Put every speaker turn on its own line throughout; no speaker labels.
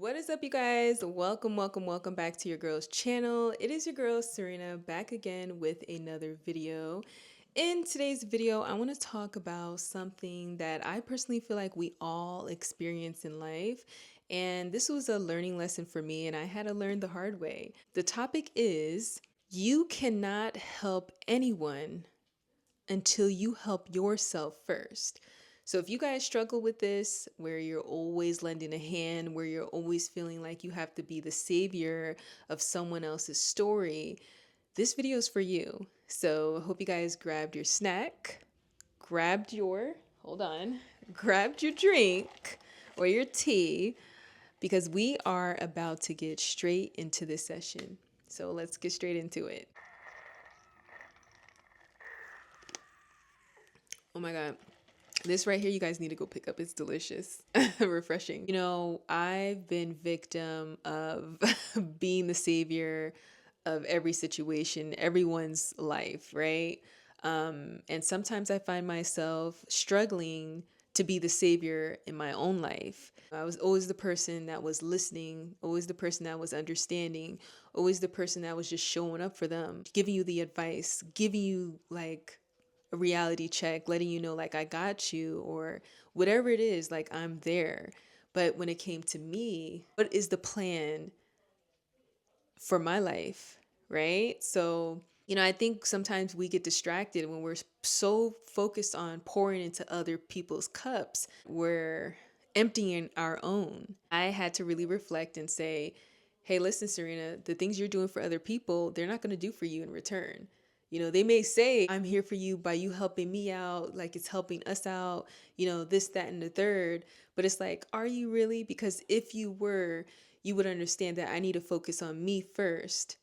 What is up, you guys? Welcome back to your girl's channel. It is your girl Serena back again with another video. In today's video, I want to talk about something that I personally feel like we all experience in life. And this was a learning lesson for me, and I had to learn the hard way. The topic is you cannot help anyone until you help yourself first. So if you guys struggle with this, where you're always lending a hand, where you're always feeling like you have to be the savior of someone else's story, this video is for you. So I hope you guys grabbed your snack, grabbed your drink or your tea, because we are about to get straight into this session. So let's get straight into it. Oh my God. This right here, you guys need to go pick up. It's delicious, refreshing. You know, I've been victim of being the savior of every situation, everyone's life, right? And sometimes I find myself struggling to be the savior in my own life. I was always the person that was listening, always the person that was understanding, always the person that was just showing up for them, giving you the advice, giving you like a reality check, letting you know like I got you or whatever it is, like I'm there. But when it came to me, what is the plan for my life, right? So, you know, I think sometimes we get distracted when we're so focused on pouring into other people's cups, we're emptying our own. I had to really reflect and say, hey, listen, Serena, the things you're doing for other people, they're not going to do for you in return. You know, they may say, I'm here for you by you helping me out, like it's helping us out, you know, this, that, and the third. But it's like, are you really? Because if you were, you would understand that I need to focus on me first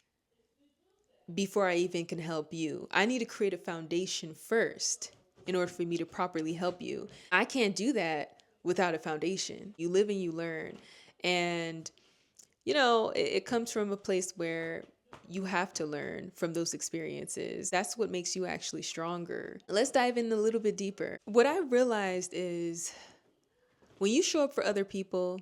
before I even can help you. I need to create a foundation first in order for me to properly help you. I can't do that without a foundation. You live and you learn. And, you know, it comes from a place where you have to learn from those experiences. That's what makes you actually stronger. Let's dive in a little bit deeper. What I realized is when you show up for other people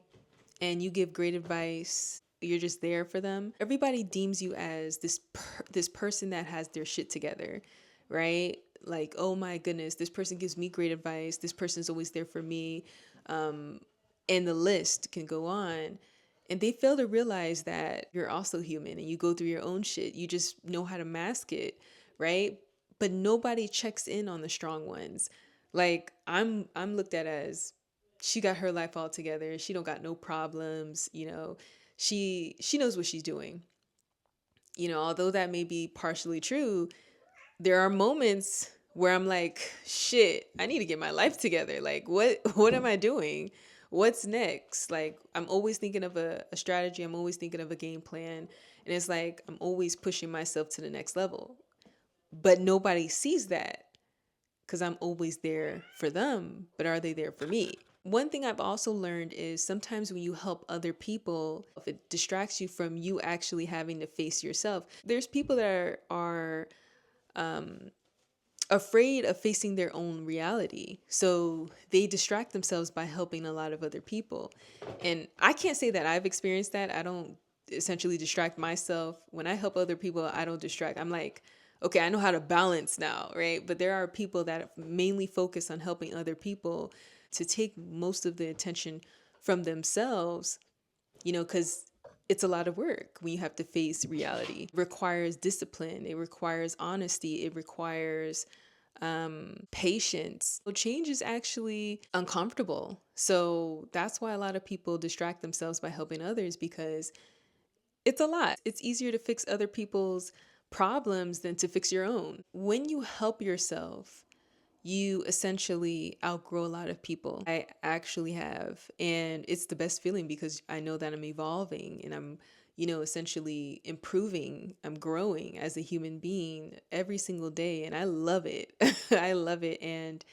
and you give great advice, you're just there for them, everybody deems you as this person that has their shit together, right? Like, oh my goodness, this person gives me great advice, this person's always there for me, and the list can go on. And they fail to realize that you're also human and you go through your own shit. You just know how to mask it, right? But nobody checks in on the strong ones. Like I'm looked at as she got her life all together. She don't got no problems, you know. She knows what she's doing. You know, although that may be partially true, there are moments where I'm like, shit, I need to get my life together. Like what am I doing? What's next? Like I'm always thinking of a strategy, I'm always thinking of a game plan. And it's like I'm always pushing myself to the next level. But nobody sees that because I'm always there for them. But are they there for me? One thing I've also learned is sometimes when you help other people, if it distracts you from you actually having to face yourself, there's people that are afraid of facing their own reality. So they distract themselves by helping a lot of other people. And I can't say that I've experienced that. I don't essentially distract myself. When I help other people, I don't distract. I'm like, okay, I know how to balance now, right? But there are people that mainly focus on helping other people to take most of the attention from themselves, you know, because it's a lot of work when you have to face reality. It requires discipline, it requires honesty, it requires patience. So change is actually uncomfortable. So that's why a lot of people distract themselves by helping others, because it's a lot. It's easier to fix other people's problems than to fix your own. When you help yourself, you essentially outgrow a lot of people. I actually have. And it's the best feeling because I know that I'm evolving and I'm, you know, essentially improving. I'm growing as a human being every single day. And I love it. I love it. And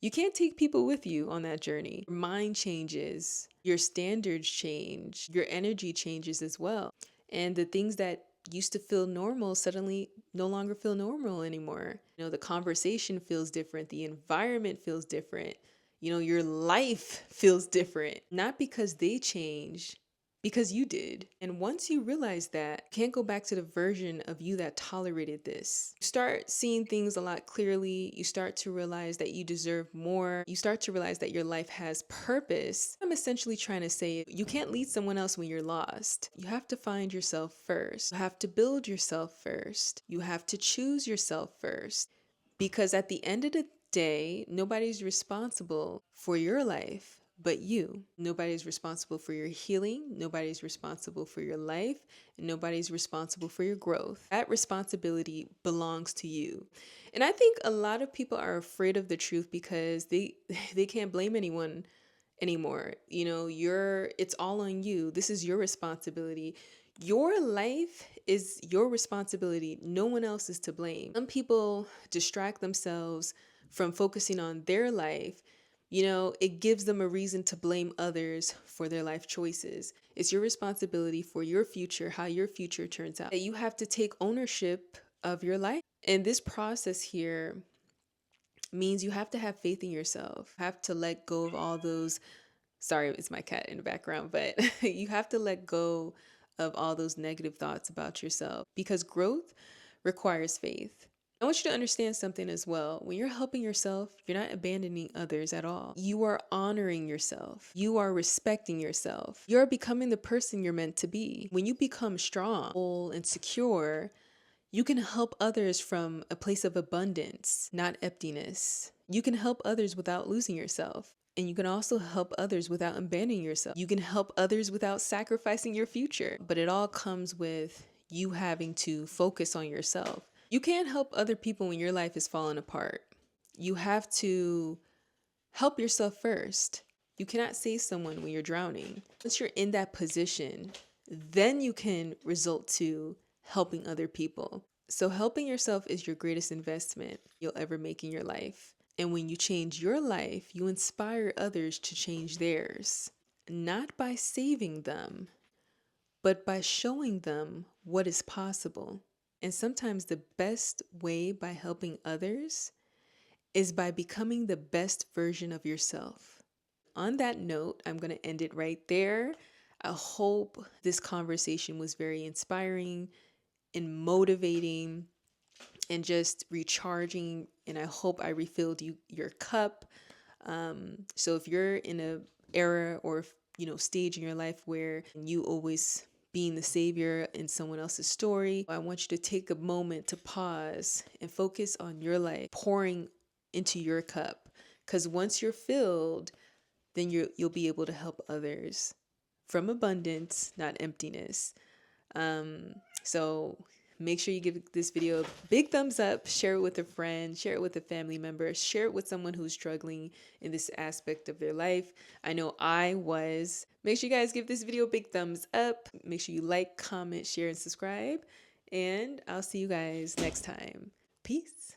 you can't take people with you on that journey. Your mind changes, your standards change, your energy changes as well. And the things that used to feel normal suddenly no longer feel normal anymore. You know, the conversation feels different, the environment feels different, you know, your life feels different. Not because they change, because you did. And once you realize that, you can't go back to the version of you that tolerated this. You start seeing things a lot clearly. You start to realize that you deserve more. You start to realize that your life has purpose. I'm essentially trying to say you can't lead someone else when you're lost. You have to find yourself first. You have to build yourself first. You have to choose yourself first. Because at the end of the day, nobody's responsible for your life but you. Nobody's responsible for your healing. Nobody's responsible for your life. And nobody's responsible for your growth. That responsibility belongs to you. And I think a lot of people are afraid of the truth because they can't blame anyone anymore. You know, it's all on you. This is your responsibility. Your life is your responsibility. No one else is to blame. Some people distract themselves from focusing on their life. You know, it gives them a reason to blame others for their life choices. It's your responsibility for your future, how your future turns out. You have to take ownership of your life. And this process here means you have to have faith in yourself. You have to let go of all those, sorry, it's my cat in the background, but you have to let go of all those negative thoughts about yourself because growth requires faith. I want you to understand something as well. When you're helping yourself, you're not abandoning others at all. You are honoring yourself. You are respecting yourself. You're becoming the person you're meant to be. When you become strong, whole, and secure, you can help others from a place of abundance, not emptiness. You can help others without losing yourself. And you can also help others without abandoning yourself. You can help others without sacrificing your future. But it all comes with you having to focus on yourself. You can't help other people when your life is falling apart. You have to help yourself first. You cannot save someone when you're drowning. Once you're in that position, then you can result to helping other people. So helping yourself is your greatest investment you'll ever make in your life. And when you change your life, you inspire others to change theirs, not by saving them, but by showing them what is possible. And sometimes the best way by helping others is by becoming the best version of yourself. On that note, I'm going to end it right there. I hope this conversation was very inspiring and motivating and just recharging. And I hope I refilled your cup. So if you're in a era or stage in your life where you always being the savior in someone else's story, I want you to take a moment to pause and focus on your life, pouring into your cup. Because once you're filled, then you'll be able to help others from abundance, not emptiness. So make sure you give this video a big thumbs up, share it with a friend, share it with a family member, share it with someone who's struggling in this aspect of their life. I know I was. Make sure you guys give this video a big thumbs up. Make sure you like, comment, share, and subscribe. And I'll see you guys next time. Peace.